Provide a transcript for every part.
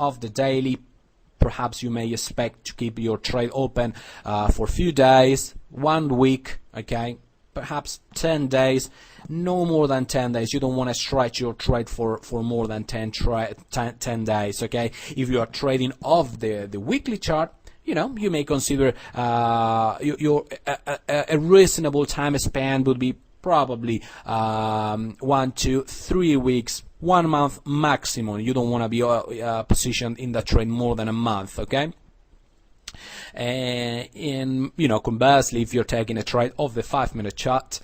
of the daily, perhaps you may expect to keep your trade open for a few days, 1 week, okay, perhaps 10 days, no more than 10 days. You don't want to stretch your trade for more than 10 days, okay. If you are trading off the weekly chart, you know, you may consider a reasonable time span would be probably 1 to 3 weeks, 1 month maximum. You don't want to be positioned in that trade more than a month, okay. And you know, conversely, if you're taking a trade off the 5-minute chart,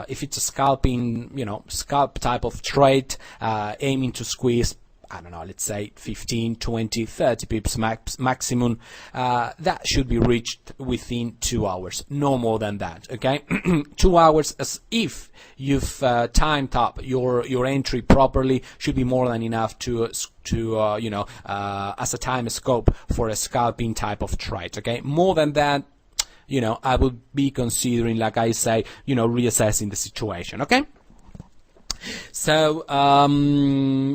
if it's a scalping, you know, scalp type of trade, aiming to squeeze, I don't know, let's say 15, 20, 30 pips maximum, that should be reached within 2 hours, no more than that, okay. 2 hours, as if you've timed up your entry properly, should be more than enough to you know, as a time scope for a scalping type of trade, okay. More than that, you know, I would be considering, like I say, you know, reassessing the situation, okay. So,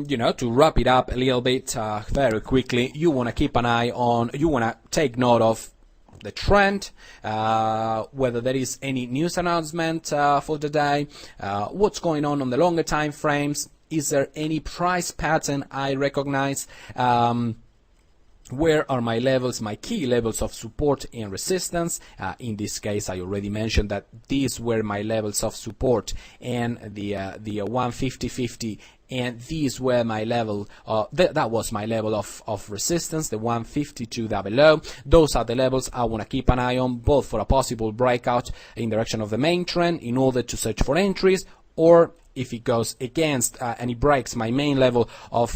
you know, to wrap it up a little bit very quickly, you want to keep an eye on, you want to take note of the trend, whether there is any news announcement for the day, what's going on the longer time frames, is there any price pattern I recognize, where are my levels, my key levels of support and resistance. In this case, I already mentioned that these were my levels of support, and the 150.50, and these were my level, that was my level of resistance, the 152 down below. Those are the levels I want to keep an eye on, both for a possible breakout in direction of the main trend in order to search for entries, or if it goes against and it breaks my main level of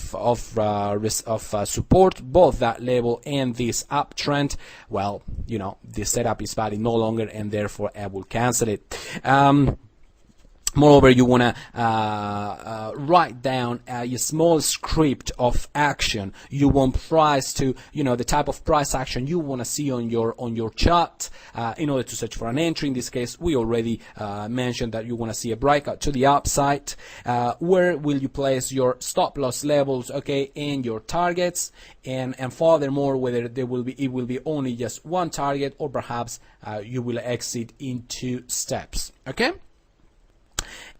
support, both that level and this uptrend, well, you know, this setup is valid no longer, and therefore I will cancel it. Moreover, you want to write down a small script of action you want price to, you know, the type of price action you want to see on your chart in order to search for an entry. In this case, we already mentioned that you want to see a breakout to the upside. Where will you place your stop loss levels, okay, and your targets, and furthermore, whether it will be only just one target, or perhaps you will exit in 2 steps, okay.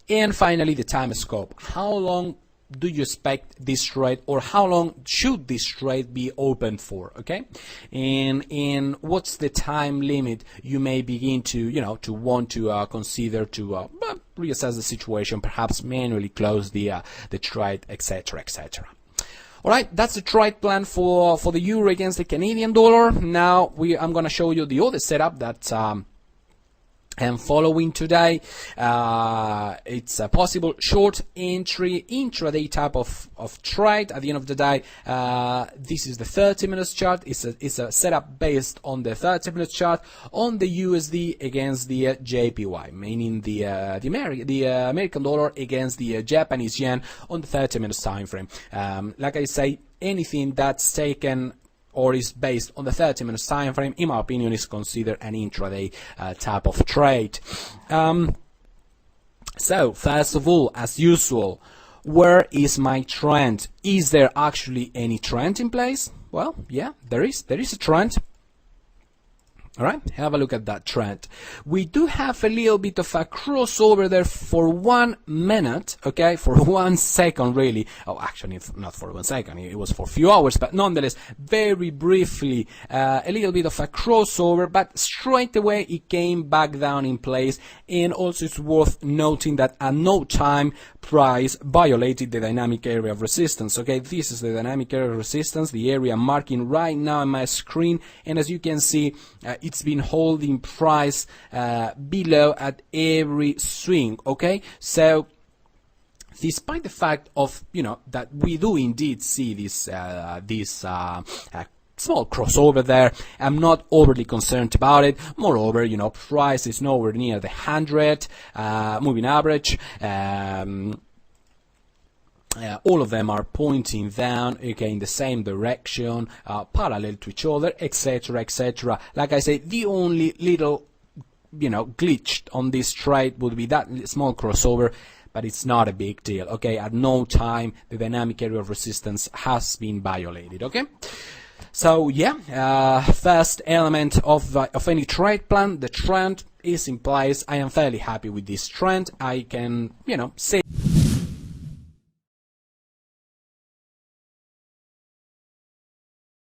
And finally, the time scope. How long do you expect this trade, or how long should this trade be open for, okay? And what's the time limit you may begin to, you know, to want to consider to reassess the situation, perhaps manually close the trade, etc., etc. All right, that's the trade plan for the euro against the Canadian dollar. Now I'm going to show you the other setup that and following today. It's a possible short entry intraday type of trade. At the end of the day, this is the 30-minute chart. It's a setup based on the 30-minute chart on the USD against the JPY, meaning the American dollar against the Japanese yen on the 30-minute time frame. Like I say, anything that's taken or is based on the 30-minute time frame, in my opinion, is considered an intraday type of trade. So first of all, as usual, where is my trend? Is there actually any trend in place? Well, yeah, there is a trend. All right, have a look at that trend. We do have a little bit of a crossover there for 1 minute, okay, for 1 second really. Oh, actually, it's not for 1 second, it was for a few hours, but nonetheless, very briefly, a little bit of a crossover, but straight away it came back down in place. And also it's worth noting that at no time price violated the dynamic area of resistance, okay. This is the dynamic area of resistance, the area I'm marking right now on my screen, and as you can see, it's been holding price below at every swing, okay. So despite the fact of, you know, that we do indeed see this small crossover there, I'm not overly concerned about it. Moreover, you know, price is nowhere near the 100 moving average. All of them are pointing down, okay, in the same direction, parallel to each other, etc., etc. Like I say, the only little, you know, glitch on this trade would be that small crossover. but it's not a big deal, okay? At no time the dynamic area of resistance has been violated, okay? So yeah, first element of any trade plan, the trend is in place. I am fairly happy with this trend. I can, say